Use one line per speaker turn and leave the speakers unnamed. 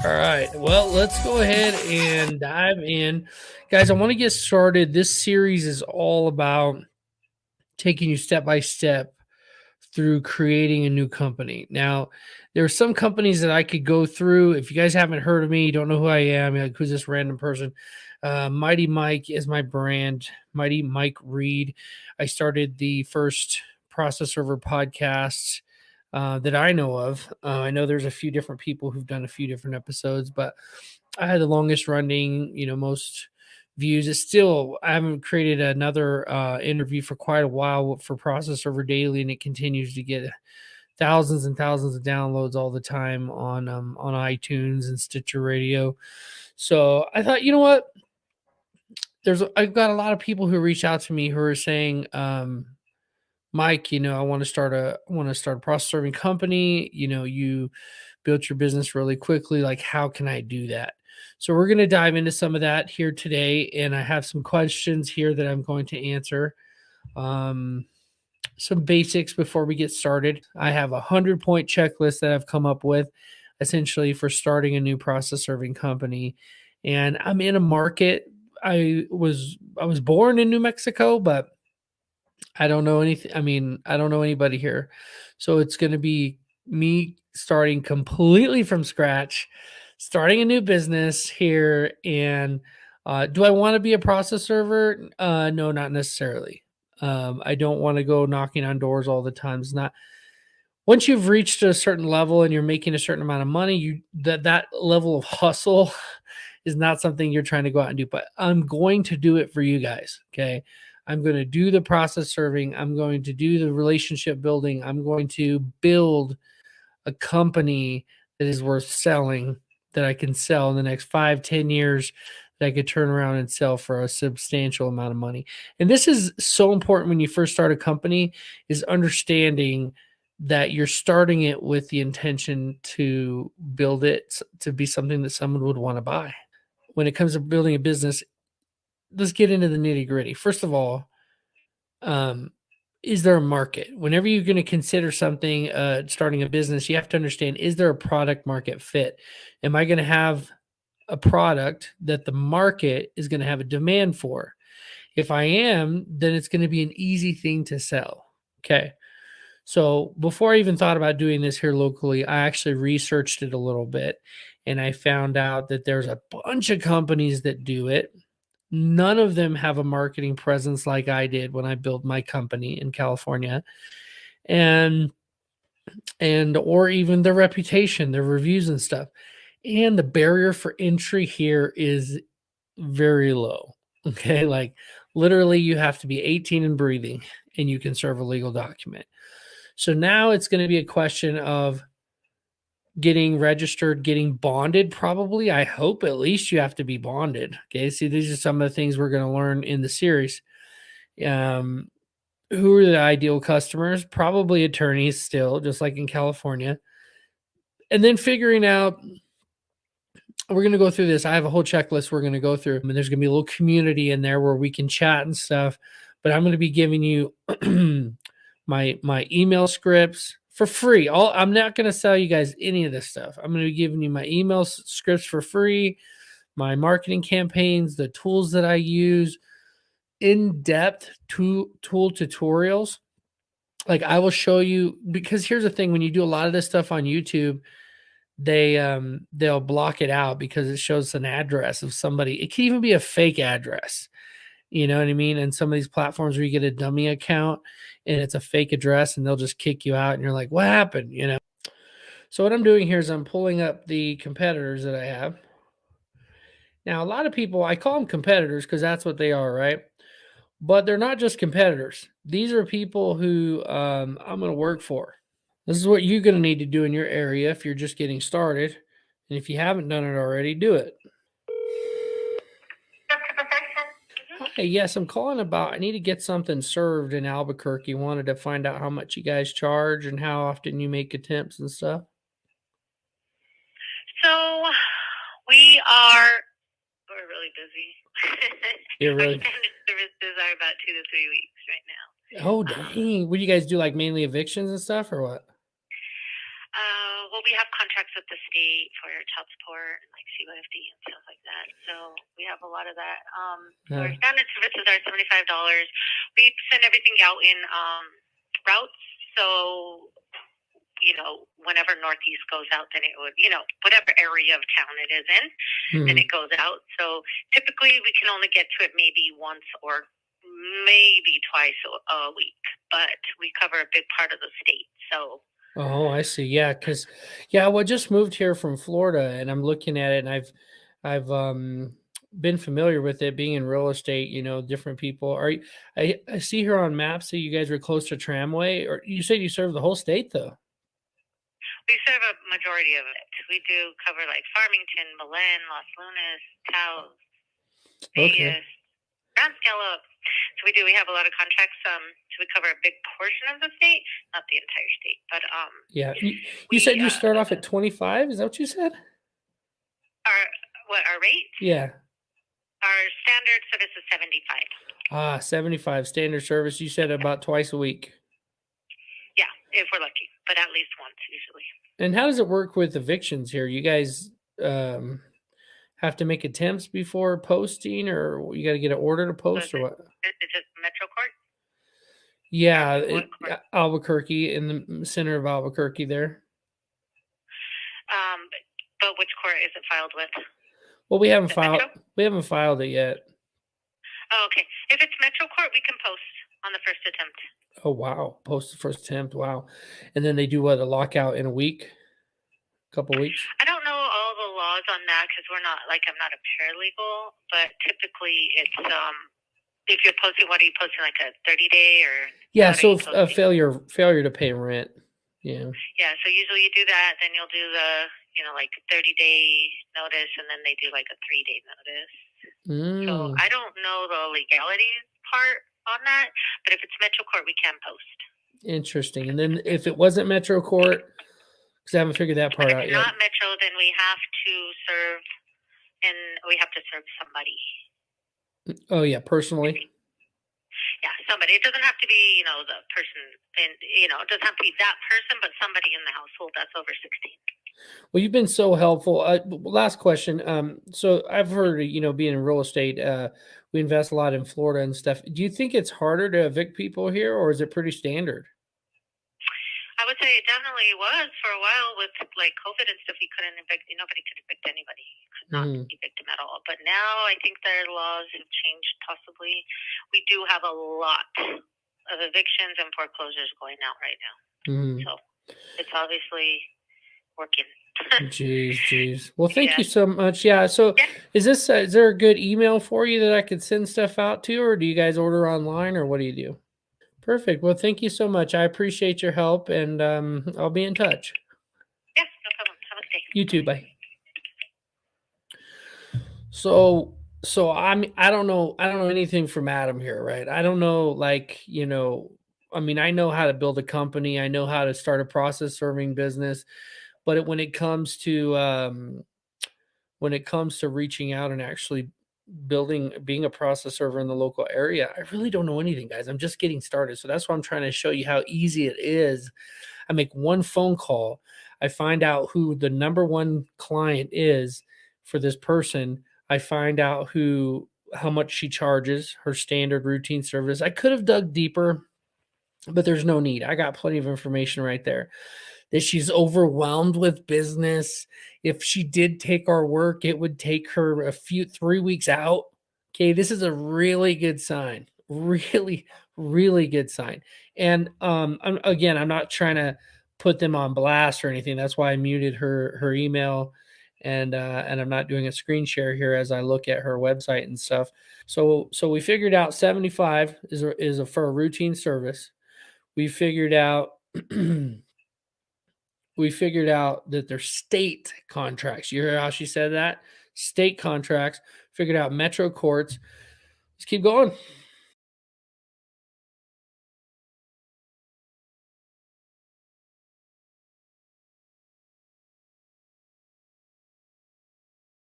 All right. Well, let's go ahead and dive in. Guys, I want to get started. This series is all about taking you step by step through creating a new company. Now, there are some companies that I could go through. If you guys haven't heard of me, you don't know who I am, you're like, who's this random person? Mighty Mike is my brand, Mighty Mike Reed. I started the first Process Server podcast that I know of. I know there's a few different people who've done a few different episodes, but I had the longest running, most views. It's still, I haven't created another interview for quite a while for Process Server Daily, and it continues to get thousands and thousands of downloads all the time on iTunes and Stitcher Radio. So I thought, you know what? I've got a lot of people who reach out to me who are saying, Mike, I want to start a process serving company. You built your business really quickly. Like, how can I do that? So we're going to dive into some of that here today, and I have some questions here that I'm going to answer. Some basics before we get started. I have a 100-point checklist that I've come up with, essentially for starting a new process serving company. And I'm in a market. I was born in New Mexico, but I don't know anything. I mean, I don't know anybody here. So it's going to be me starting completely from scratch, starting a new business here. And do I want to be a process server? No, not necessarily. I don't want to go knocking on doors all the time. It's not. Once you've reached a certain level and you're making a certain amount of money, that level of hustle is not something you're trying to go out and do. But I'm going to do it for you guys. Okay. I'm going to do the process serving. I'm going to do the relationship building. I'm going to build a company that is worth selling, that I can sell in the next 5-10 years, that I could turn around and sell for a substantial amount of money. And this is so important when you first start a company, is understanding that you're starting it with the intention to build it to be something that someone would want to buy. When it comes to building a business, let's get into the nitty gritty. First of all, is there a market? Whenever you're going to consider something, starting a business, you have to understand, is there a product market fit? Am I going to have a product that the market is going to have a demand for? If I am, then it's going to be an easy thing to sell. Okay. So before I even thought about doing this here locally, I actually researched it a little bit, and I found out that there's a bunch of companies that do it. None of them have a marketing presence like I did when I built my company in California, and or even their reputation, their reviews and stuff. And the barrier for entry here is very low. Okay, like literally you have to be 18 and breathing and you can serve a legal document. So now it's going to be a question of getting registered, getting bonded. Probably, I hope at least you have to be bonded. Okay, see, these are some of the things we're going to learn in the series. Who are the ideal customers? Probably attorneys still, just like in California. And then figuring out, we're going to go through this. I have a whole checklist we're going to go through. And there's going to be a little community in there where we can chat and stuff. But I'm going to be giving you my email scripts for free. I'm not going to sell you guys any of this stuff. I'm going to be giving you my email scripts for free, my marketing campaigns, the tools that I use, in-depth tool tutorials. Like, I will show you, because here's the thing, when you do a lot of this stuff on YouTube, they'll block it out because it shows an address of somebody. It can even be a fake address. You know what I mean? And some of these platforms where you get a dummy account and it's a fake address, and they'll just kick you out and you're like, what happened? So what I'm doing here is I'm pulling up the competitors that I have. Now, a lot of people, I call them competitors because that's what they are, right? But they're not just competitors. These are people who I'm going to work for. This is what you're going to need to do in your area if you're just getting started. And if you haven't done it already, do it. Hi, yes, I'm calling about, I need to get something served in Albuquerque. Wanted to find out how much you guys charge and how often you make attempts and stuff.
So we're really busy.
You're really...
Our standard services are about 2 to 3 weeks right now.
Oh, dang. What do you guys do, like mainly evictions and stuff, or what?
Well, we have contracts with the the state for your child support and like CYFD and stuff like that. So we have a lot of that. So our standard services are $75. We send everything out in routes. So whenever Northeast goes out, then it would, whatever area of town it is in, then it goes out. So typically we can only get to it maybe once or maybe twice a week, but we cover a big part of the state. So.
Oh, I see. Yeah, because I just moved here from Florida, and I'm looking at it, and I've been familiar with it being in real estate. Different people. I see here on maps that you guys are close to Tramway, or you said you serve the whole state though.
We serve a majority of it. We do cover like Farmington, Belen, Los Lunas, Taos, Vegas, Grand Scallop. So we have a lot of contracts. So we cover a big portion of the state, not the entire state, but
yeah. You said you start off at 25. Is that what you said?
Our rate?
Yeah.
Our standard service is 75.
75 standard service. You said about twice a week.
Yeah, if we're lucky, but at least once usually.
And how does it work with evictions here? You guys have to make attempts before posting, or you got to get an order to post, or what?
Is it Metro Court?
Yeah, Albuquerque, in the center of Albuquerque there.
But which court is it filed with?
Well, we haven't filed. Metro? We haven't filed it yet.
Oh, okay. If it's Metro Court, we can post on the first attempt.
Oh, wow. Post the first attempt. Wow. And then they do what, a lockout in a week? A couple weeks?
I don't know all the laws on that because I'm not a paralegal, but typically it's, if you're posting, what are you posting, like a 30-day or?
Yeah, so a failure to pay rent. Yeah.
Yeah, so usually you do that, then you'll do the, like 30-day notice, and then they do like a 3-day notice. So I don't know the legalities part on that, but if it's Metro Court, we can post.
Interesting. And then if it wasn't Metro Court, because I haven't figured that part out yet.
If it's not Metro, then we have to serve somebody.
Oh yeah, personally.
Yeah, somebody. It doesn't have to be, the person, and it doesn't have to be that person, but somebody in the household that's over 16.
Well, you've been so helpful. Last question. So I've heard, being in real estate, we invest a lot in Florida and stuff. Do you think it's harder to evict people here, or is it pretty standard?
I would say it definitely was for a while with like COVID and stuff. You couldn't evict. Nobody could evict anybody. You could not evict them at all. But now I think their laws have changed. Possibly, we do have a lot of evictions and foreclosures going out right now. So it's obviously working.
Jeez. Well, thank you so much. Yeah. So is there a good email for you that I could send stuff out to, or do you guys order online, or what do you do? Perfect. Well, thank you so much. I appreciate your help, and I'll be in touch.
Yeah, no problem. Have a good day.
You too. Bye. So I don't know anything from Adam here, right? I don't know, I know how to build a company. I know how to start a process serving business, but when it comes to reaching out and actually being a process server in the local area, I really don't know anything, guys. I'm just getting started. So that's why I'm trying to show you how easy it is. I make one phone call. I find out who the number one client is for this person. I find out how much she charges, her standard routine service. I could have dug deeper, but there's no need. I got plenty of information right there. That she's overwhelmed with business. If she did take our work, it would take her 3 weeks out. Okay, this is a really good sign. Really, really good sign. And I'm not trying to put them on blast or anything. That's why I muted her email, and I'm not doing a screen share here as I look at her website and stuff. So we figured out 75 is for a routine service. We figured out that they're state contracts. You hear how she said that? State contracts. Figured out Metro courts. Let's keep going.